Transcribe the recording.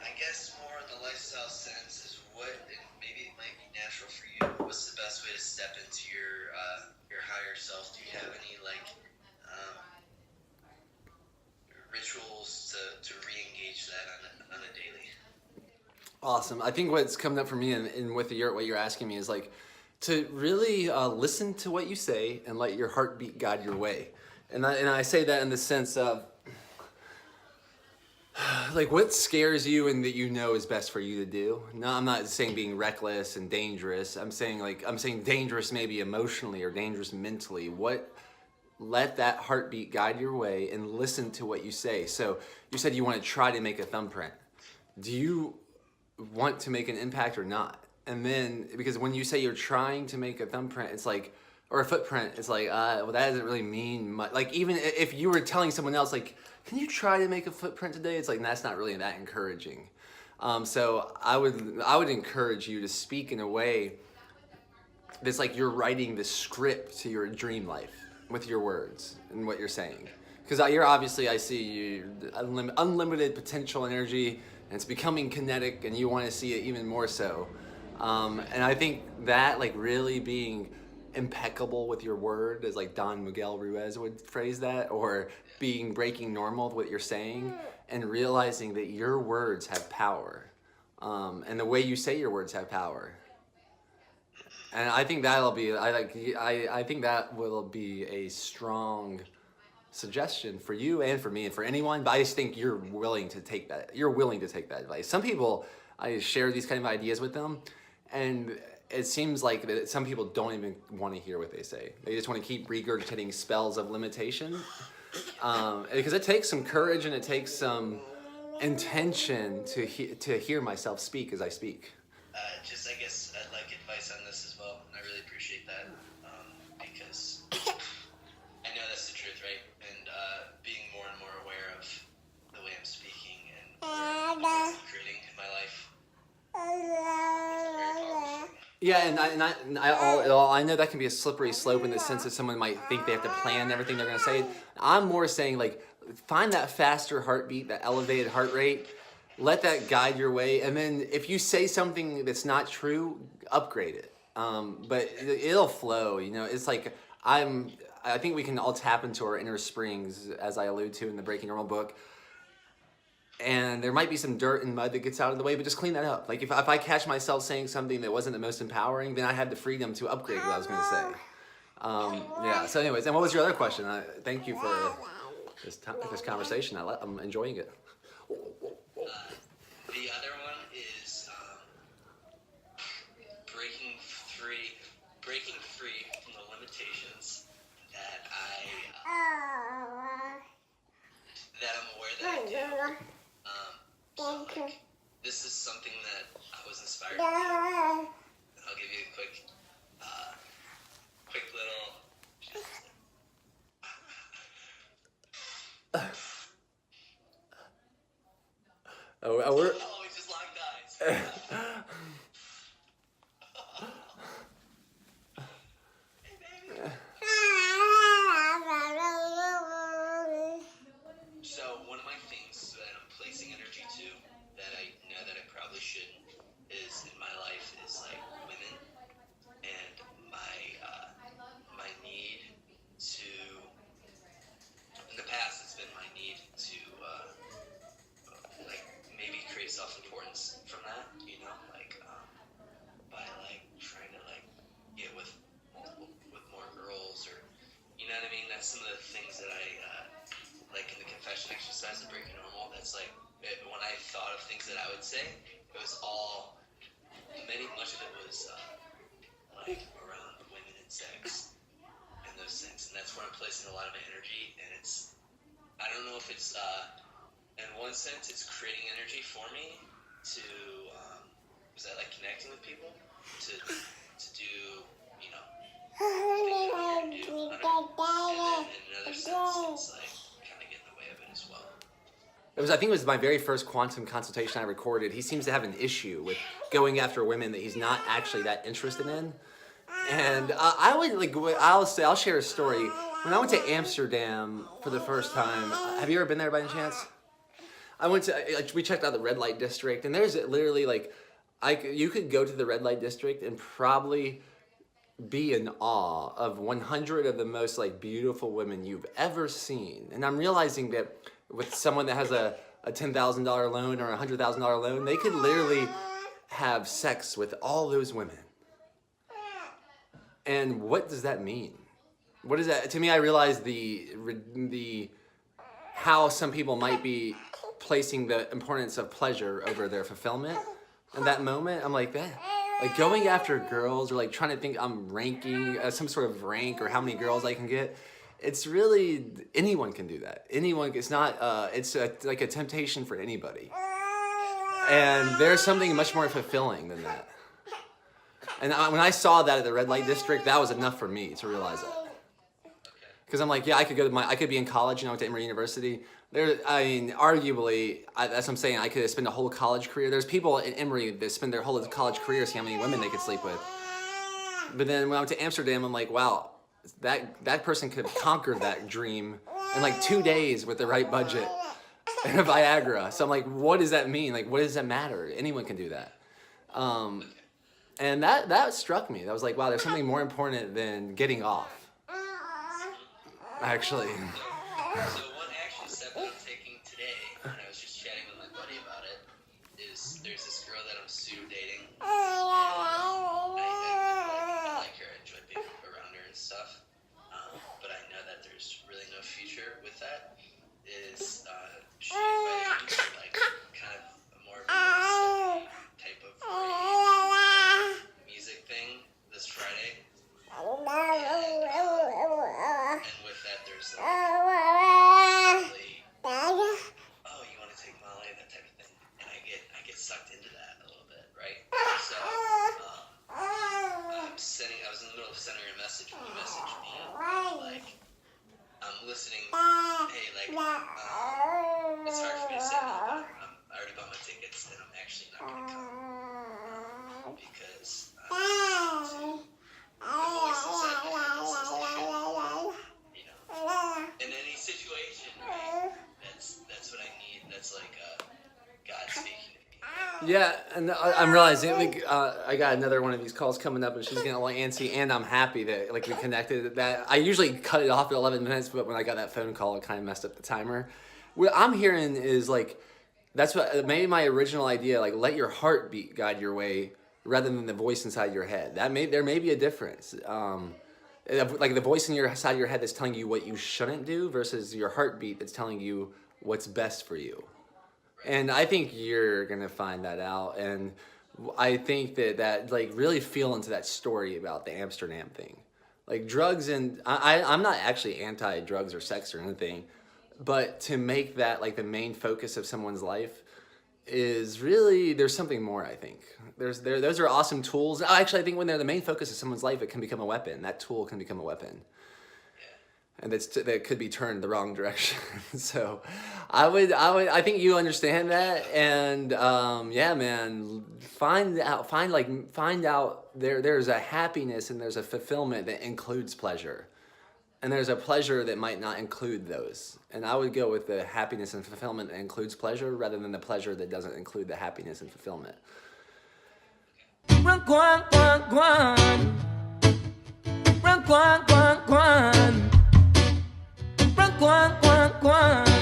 I guess more in the lifestyle sense is what, and maybe it might be natural for you. What's the best way to step into your higher self? Do you have any like um, rituals to re-engage that on a daily? Awesome. I think what's coming up for me and with what you're asking me is like to really listen to what you say and let your heartbeat guide your way. And I say that in the sense of like what scares you and that you know is best for you to do. No, I'm not saying being reckless and dangerous. I'm saying dangerous maybe emotionally or dangerous mentally. What let that heartbeat guide your way and listen to what you say. So you said you want to try to make a thumbprint. Do you want to make an impact or not? And then because when you say you're trying to make a thumbprint, it's like, or a footprint, it's like, well, that doesn't really mean much. Like even if you were telling someone else, like, can you try to make a footprint today? It's like that's not really that encouraging. So I would encourage you to speak in a way that's like you're writing the script to your dream life with your words and what you're saying. Because you're obviously, I see you unlimited potential energy, and it's becoming kinetic, and you want to see it even more so. And I think that like really being impeccable with your word, as like Don Miguel Ruiz would phrase that, or breaking normal with what you're saying, and realizing that your words have power, and the way you say your words have power. And I think that'll be I think that will be a strong suggestion for you and for me and for anyone. But I just think you're willing to take that. You're willing to take that advice. Some people, I share these kind of ideas with them, and it seems like that some people don't even want to hear what they say. They just want to keep regurgitating spells of limitation, because it takes some courage and it takes some intention to hear myself speak as I speak. Just, I guess, I'd like advice on this as well, and I really appreciate that, because I know that's the truth, right? And being more and more aware of the way I'm speaking and the ways I'm creating in my life is very powerful. Yeah, I know that can be a slippery slope in the sense that someone might think they have to plan everything they're going to say. I'm more saying like find that faster heartbeat, that elevated heart rate. Let that guide your way, and then if you say something that's not true, upgrade it. But it'll flow. You know, it's like I think we can all tap into our inner springs, as I allude to in the Breaking Normal book. And there might be some dirt and mud that gets out of the way, but just clean that up. Like if I catch myself saying something that wasn't the most empowering, then I had the freedom to upgrade what I was going to say. Yeah. So, anyways, and what was your other question? Thank you for this conversation. I'm enjoying it. The other one is breaking free from the limitations that I'm aware that I do. So like, this is something that I was inspired to do. I'll give you a quick little. We're. Oh, we just locked eyes. Hey, baby. So one of my things that I'm placing energy to, that I know that I probably shouldn't, is in my life is like women and my need to. In the past, it's been my need to like maybe create self-importance from that, you know, like by like trying to like get with more girls, or you know what I mean. That's some of the things that I like in the confession exercise of Breaking Normal. That's like when I thought of things that I would say, it was all much of it was like around women and sex and those things, and that's where I'm placing a lot of my energy. And it's, I don't know if it's in one sense it's creating energy for me to is that like connecting with people to do, you know, things that I'm here to do, and then in another sense it's like kind of getting in the way of it as well. I think it was my very first quantum consultation I recorded. He seems to have an issue with going after women that he's not actually that interested in. And I'll share a story. When I went to Amsterdam for the first time, have you ever been there by any chance? I went to, like, we checked out the red light district, and there's literally like, you could go to the red light district and probably be in awe of 100 of the most like beautiful women you've ever seen. And I'm realizing that with someone that has a $10,000 loan or a $100,000 loan, they could literally have sex with all those women. And what does that mean? What is that? To me, I realize the how some people might be placing the importance of pleasure over their fulfillment. In that moment, I'm like, that, like going after girls or like trying to think I'm ranking some sort of rank or how many girls I can get. It's really, anyone can do that. Anyone, it's not, like a temptation for anybody. And there's something much more fulfilling than that. And when I saw that at the red light district, that was enough for me to realize that. Because I'm like, yeah, I could be in college, I went to Emory University. Arguably, that's what I'm saying, I could spend a whole college career. There's people in Emory that spend their whole college career see how many women they could sleep with. But then when I went to Amsterdam, I'm like, wow, that person could have conquered that dream in like 2 days with the right budget and a Viagra. So I'm like, what does that mean? Like, what does that matter? Anyone can do that. And that struck me. That was like, wow, there's something more important than getting off. Actually. So one action step that I'm taking today, and I was just chatting with my buddy about it, is there's this girl that I'm dating. And I like her. I enjoy being around her and stuff. But I know that there's really no future with that. She invited me to like kind of a more type of music thing this Friday. And with that, there's like, oh, you want to take Molly, that type of thing, and I get sucked into that a little bit, right? So I was in the middle of sending her a message when you messaged me, like, I'm listening. Hey, like, it's hard for me to say no, but I already bought my tickets, and I'm actually not gonna come because the voice inside my head says I should, in any situation, right? That's what I need. That's like God speaking to me. Yeah, and I'm realizing like I got another one of these calls coming up, and she's getting a little antsy, and I'm happy that like we connected. That I usually cut it off at 11 minutes, but when I got that phone call, it kind of messed up the timer. What I'm hearing is like that's what maybe my original idea, like let your heartbeat guide your way rather than the voice inside your head. There may be a difference. Like the voice inside your head that's telling you what you shouldn't do versus your heartbeat that's telling you what's best for you. And I think you're gonna find that out. And I think that like really feel into that story about the Amsterdam thing. Like drugs, and I'm not actually anti-drugs or sex or anything, but to make that like the main focus of someone's life is really, there's something more, I think. Those are awesome tools. Actually, I think when they're the main focus of someone's life, it can become a weapon. That tool can become a weapon. And that could be turned the wrong direction. So I think you understand that. And yeah, man, find out there's a happiness and there's a fulfillment that includes pleasure. And there's a pleasure that might not include those. And I would go with the happiness and fulfillment that includes pleasure rather than the pleasure that doesn't include the happiness and fulfillment. Run, guan, guan, guan. Run, guan, guan, guan. Run, guan, guan, guan.